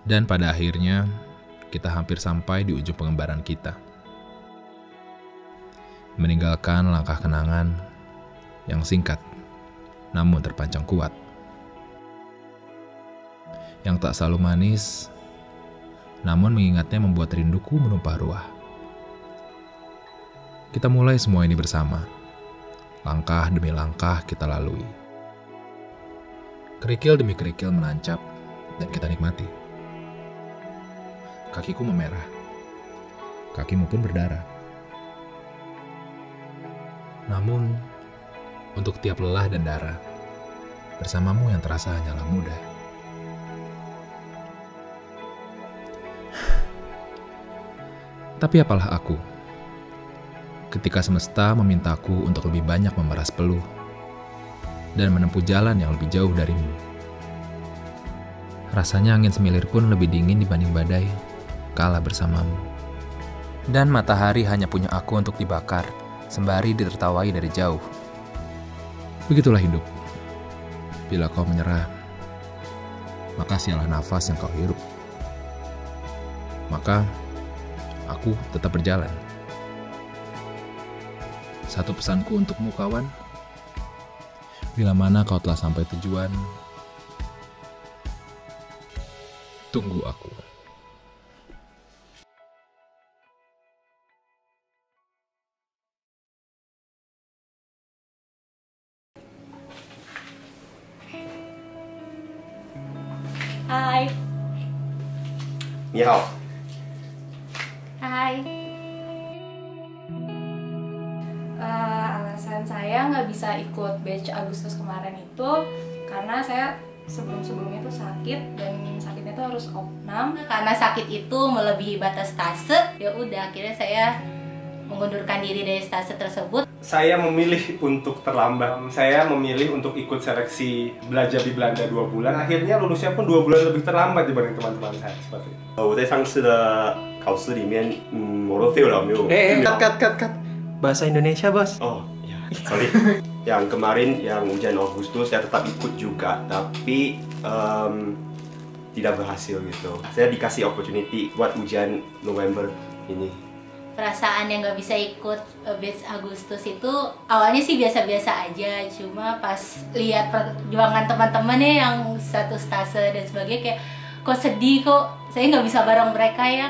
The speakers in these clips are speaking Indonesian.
Dan pada akhirnya, kita hampir sampai di ujung pengembaraan kita. Meninggalkan langkah kenangan yang singkat, namun terpanjang kuat. Yang tak selalu manis, namun mengingatnya membuat rinduku menumpah ruah. Kita mulai semua ini bersama. Langkah demi langkah kita lalui. Kerikil demi kerikil menancap, dan kita nikmati. Kakiku memerah, kakimu pun berdarah. Namun, untuk tiap lelah dan darah, bersamamu yang terasa hanyalah mudah. Tapi apalah aku, ketika semesta memintaku untuk lebih banyak memeras peluh dan menempuh jalan yang lebih jauh darimu. Rasanya angin semilir pun lebih dingin dibanding badai kala bersamamu. Dan matahari hanya punya aku untuk dibakar, sembari ditertawai dari jauh. Begitulah hidup. Bila kau menyerah, maka sialah nafas yang kau hirup. Maka, aku tetap berjalan. Satu pesanku untukmu, kawan. Bila mana kau telah sampai tujuan, tunggu aku. Hai. 你好， Hai. Alasan saya nggak bisa ikut batch Agustus kemarin itu karena saya sebelum-sebelumnya tuh sakit dan sakitnya tuh harus opnam. Karena sakit itu melebihi batas stase, ya udah akhirnya saya mengundurkan diri dari stase tersebut. saya memilih untuk terlambat. Saya memilih untuk ikut seleksi belajar di Belanda 2 bulan. Akhirnya lulusnya pun 2 bulan lebih terlambat dibanding teman-teman saya seperti itu. 我在上次的考试里面，我都 fail 了，没有。 cut. Bahasa Indonesia, Bos. Oh, ya, sorry. Yang kemarin yang ujian Agustus saya tetap ikut juga, tapi tidak berhasil gitu. Saya dikasih opportunity buat ujian November ini. Perasaan yang nggak bisa ikut batch Agustus itu awalnya sih biasa-biasa aja, cuma pas lihat perjuangan teman-temannya yang satu stase dan sebagainya kayak kok sedih, kok saya nggak bisa bareng mereka ya.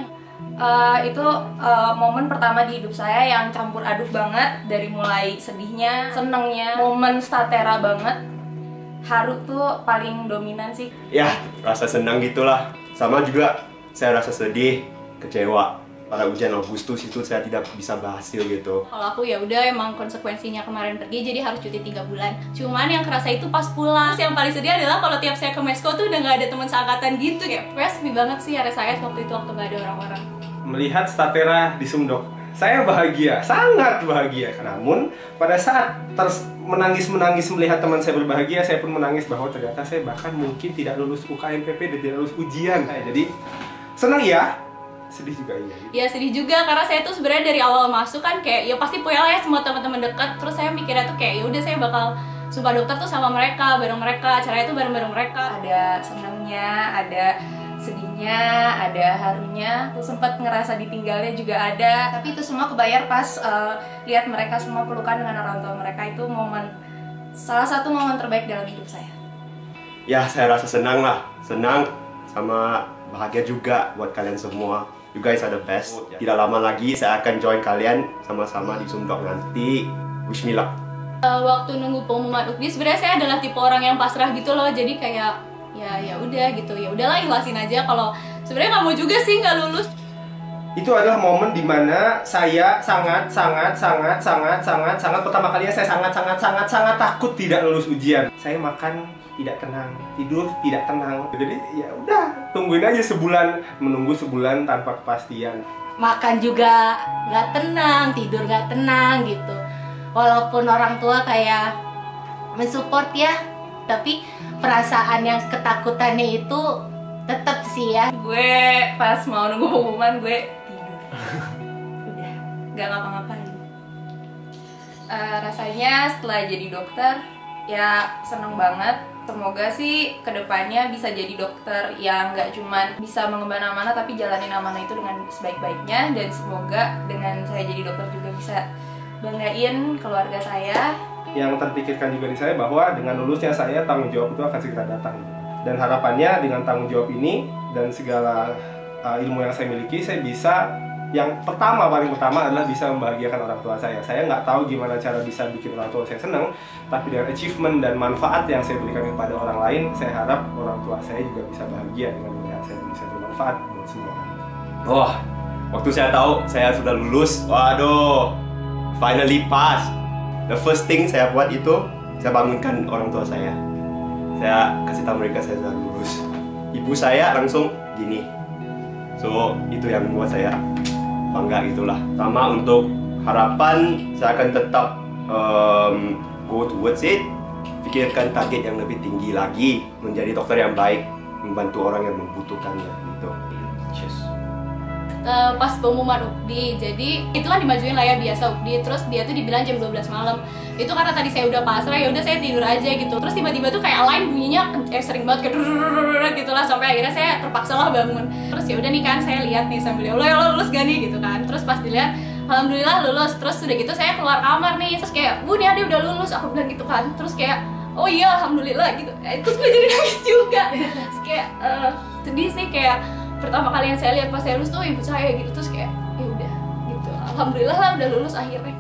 Itu momen pertama di hidup saya yang campur aduk banget, dari mulai sedihnya, senengnya, momen statera banget. Haru tuh paling dominan sih. Ya, rasa senang gitulah. Sama juga saya rasa sedih, kecewa. Pada ujian Agustus itu saya tidak bisa berhasil gitu. Kalau aku ya udah emang konsekuensinya kemarin pergi jadi harus cuti 3 bulan. Cuman yang kerasa itu pas pulang. Terus yang paling sedih adalah kalau tiap saya ke Mesko tuh udah nggak ada teman seangkatan gitu. Kayak sepi banget sih RSIS waktu itu waktu nggak ada orang-orang. Melihat statera di Sumdok, saya bahagia, sangat bahagia. Namun pada saat menangis melihat teman saya berbahagia, saya pun menangis bahwa ternyata saya bahkan mungkin tidak lulus UKMPP dan tidak lulus ujian. Jadi senang ya, sedih juga iya. Ya sedih juga karena saya tuh sebenarnya dari awal masuk kan kayak ya pasti punya lah ya semua teman-teman dekat. Terus saya mikirnya tuh kayak ya udah saya bakal Sumpah Dokter tuh sama mereka, bareng mereka, acaranya tuh bareng-bareng mereka. Ada senangnya, ada sedihnya, ada harunya. Tuh sempat ngerasa ditinggalnya juga ada. Tapi itu semua kebayar pas lihat mereka semua pelukan dengan orang tua mereka. Itu salah satu momen terbaik dalam hidup saya. Ya, saya rasa senang lah. Senang sama bahagia juga buat kalian semua. You guys are the best. Tidak lama lagi saya akan join kalian sama-sama di Sumdok nanti. Wish me luck. Waktu nunggu pengumuman UKDI sebenarnya saya adalah tipe orang yang pasrah gitu loh. Jadi kayak ya udah gitu. Ya udahlah ikhlasin aja kalau sebenarnya nggak mau juga sih nggak lulus. Itu adalah momen dimana saya sangat pertama kalinya saya sangat takut tidak lulus ujian. Saya makan tidak tenang, tidur tidak tenang. Jadi ya udah, tungguin aja sebulan, menunggu sebulan tanpa kepastian. Makan juga nggak tenang, tidur nggak tenang gitu. Walaupun orang tua kayak mensupport ya, tapi perasaan yang ketakutannya itu tetap sih ya. Gue pas mau nunggu pengumuman gue tidur. Udah, gak ngapa-ngapain. Rasanya setelah jadi dokter ya seneng banget. Semoga sih kedepannya bisa jadi dokter yang nggak cuman bisa mengemban amanah tapi jalanin amanah itu dengan sebaik-baiknya, dan semoga dengan saya jadi dokter juga bisa banggain keluarga saya. Yang terpikirkan juga di saya bahwa dengan lulusnya saya, tanggung jawab itu akan segera datang. Dan harapannya dengan tanggung jawab ini dan segala ilmu yang saya miliki, saya bisa, yang paling pertama adalah bisa membahagiakan orang tua saya. Saya nggak tahu gimana cara bisa bikin orang tua saya senang, tapi dengan achievement dan manfaat yang saya berikan kepada orang lain, saya harap orang tua saya juga bisa bahagia dengan melihat saya bisa bermanfaat buat semua orang. Oh, waktu saya tahu saya sudah lulus, waduh, finally pass. The first thing saya buat itu, saya bangunkan orang tua saya. Saya kasih tahu mereka saya sudah lulus. Ibu saya langsung gini. So, itu yang membuat saya bangga gitulah. Sama untuk harapan, saya akan tetap go towards it. Pikirkan target yang lebih tinggi lagi, menjadi dokter yang baik, membantu orang yang membutuhkannya gitu. Cheers. Pas pengumuman UPDI, jadi itu kan dimajuin lah ya biasa UPDI, terus dia tuh dibilang jam 12 malam. Itu karena tadi saya udah pasrah, ya udah saya tidur aja gitu. Terus tiba-tiba tuh kayak line bunyinya sering banget kayak gitu lah, sampai akhirnya saya terpaksa lah bangun. Terus ya udah nih kan, saya lihat nih sambil ya Allah lulus gak nih gitu kan. Terus pas dilihat alhamdulillah lulus. Terus udah gitu saya keluar kamar nih, terus kayak Bu nih Ade udah lulus, aku bilang gitu kan. Terus kayak oh iya alhamdulillah gitu. Terus gue jadi nangis juga. Terus kayak sedih sih, kayak pertama kali yang saya lihat pas saya lulus tuh ibu saya gitu. Terus kayak ya udah gitu, alhamdulillah lah udah lulus akhirnya.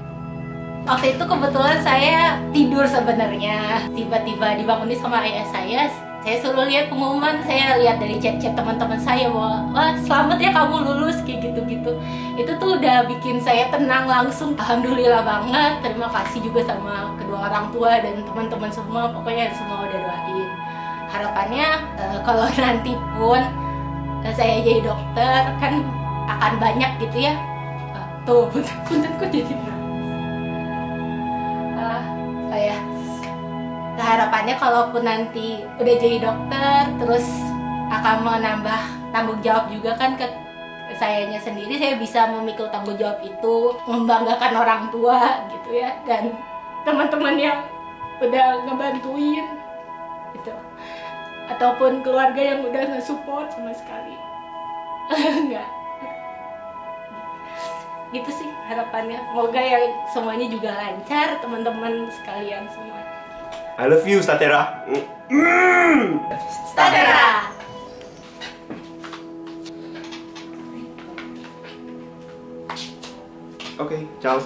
Waktu itu kebetulan saya tidur sebenarnya, tiba-tiba dibangunin sama ayah saya. Saya suruh lihat pengumuman, saya lihat dari chat-chat teman-teman saya bahwa wah selamat ya kamu lulus kayak gitu-gitu. Itu tuh udah bikin saya tenang langsung. Alhamdulillah banget. Terima kasih juga sama kedua orang tua dan teman-teman semua. Pokoknya semua udah doain. Harapannya kalau nanti pun saya jadi dokter kan akan banyak gitu ya. Tuh puntenku jadi ya. Harapannya kalaupun nanti udah jadi dokter, terus akan menambah tanggung jawab juga kan ke sayanya sendiri. Saya bisa memikul tanggung jawab itu, membanggakan orang tua gitu ya, dan teman-teman yang udah ngebantuin gitu, ataupun keluarga yang udah nge-support sama sekali. Enggak gitu sih harapannya. Semoga yang semuanya juga lancar, teman-teman sekalian semua. I love you, Statera. Statera. Oke, ciao.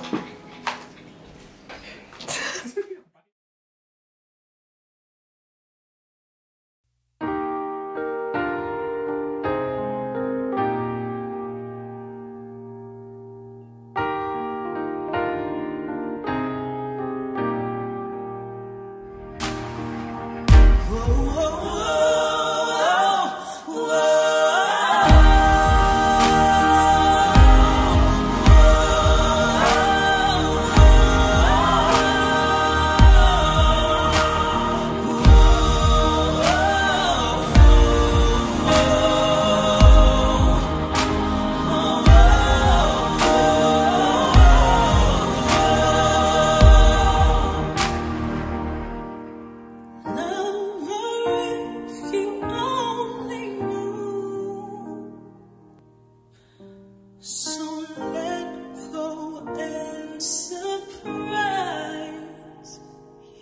So let go and surprise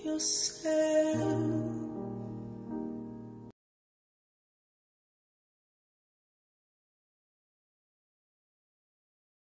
yourself.